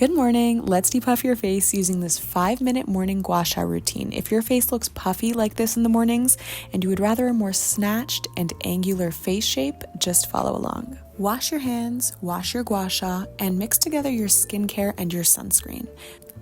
Good morning. Let's depuff your face using this 5-minute morning Gua Sha routine. If your face looks puffy like this in the mornings and you would rather a more snatched and angular face shape, just follow along. Wash your hands, wash your Gua Sha, and mix together your skincare and your sunscreen.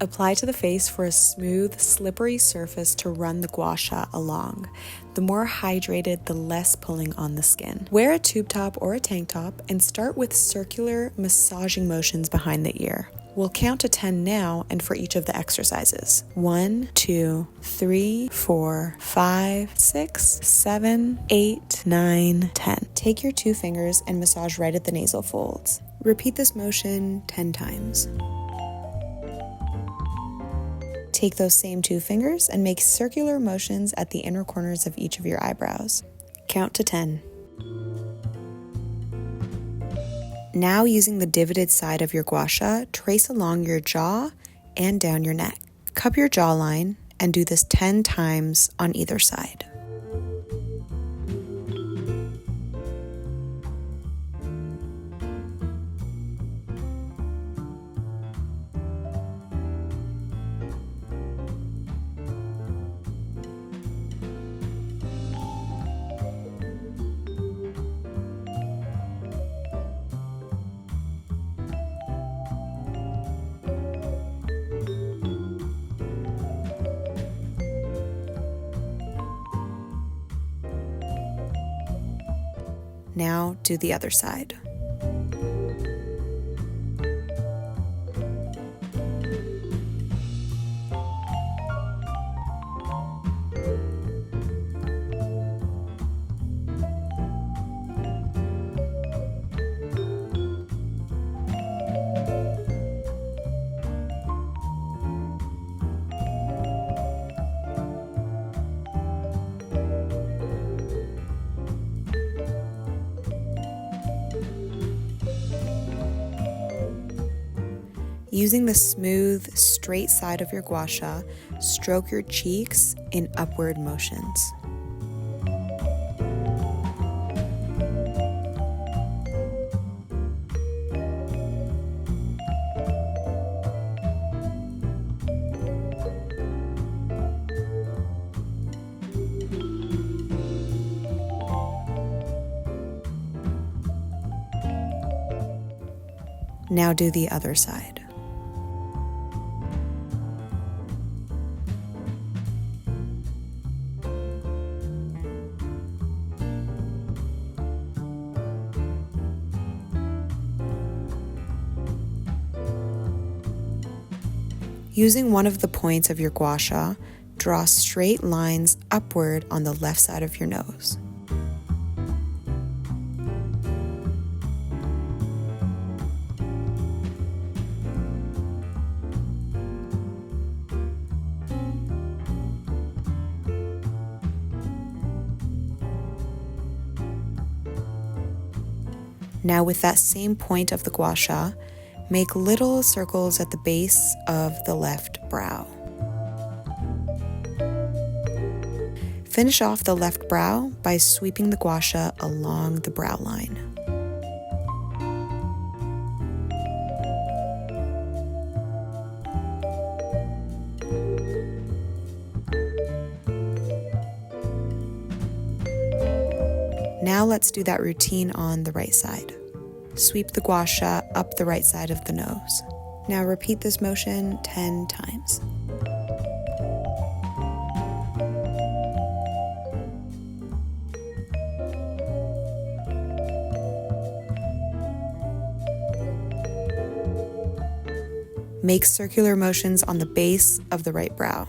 Apply to the face for a smooth, slippery surface to run the Gua Sha along. The more hydrated, the less pulling on the skin. Wear a tube top or a tank top and start with circular massaging motions behind the ear. We'll count to 10 now and for each of the exercises. 1, 2, 3, 4, 5, 6, 7, 8, 9, 10. Take your 2 fingers and massage right at the nasal folds. Repeat this motion 10 times. Take those same 2 fingers and make circular motions at the inner corners of each of your eyebrows. Count to 10. Now, using the divoted side of your Gua Sha, trace along your jaw and down your neck. Cup your jawline and do this 10 times on either side. Now do the other side. Using the smooth, straight side of your Gua Sha, stroke your cheeks in upward motions. Now do the other side. Using one of the points of your Gua Sha, draw straight lines upward on the left side of your nose. Now, with that same point of the Gua Sha, make little circles at the base of the left brow. Finish off the left brow by sweeping the Gua Sha along the brow line. Now let's do that routine on the right side. Sweep the Gua Sha up the right side of the nose. Now repeat this motion 10 times. Make circular motions on the base of the right brow.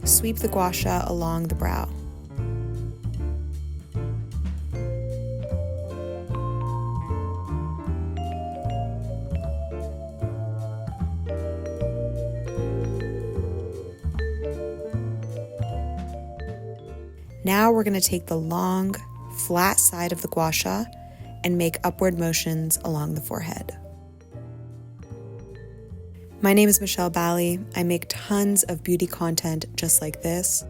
Sweep the Gua Sha along the brow. Now we're going to take the long, flat side of the Gua Sha and make upward motions along the forehead. My name is Michelle Bali. I make tons of beauty content just like this.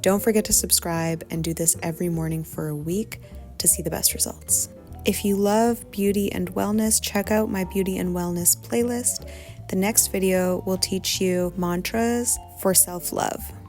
Don't forget to subscribe and do this every morning for a week to see the best results. If you love beauty and wellness, check out my beauty and wellness playlist. The next video will teach you mantras for self-love.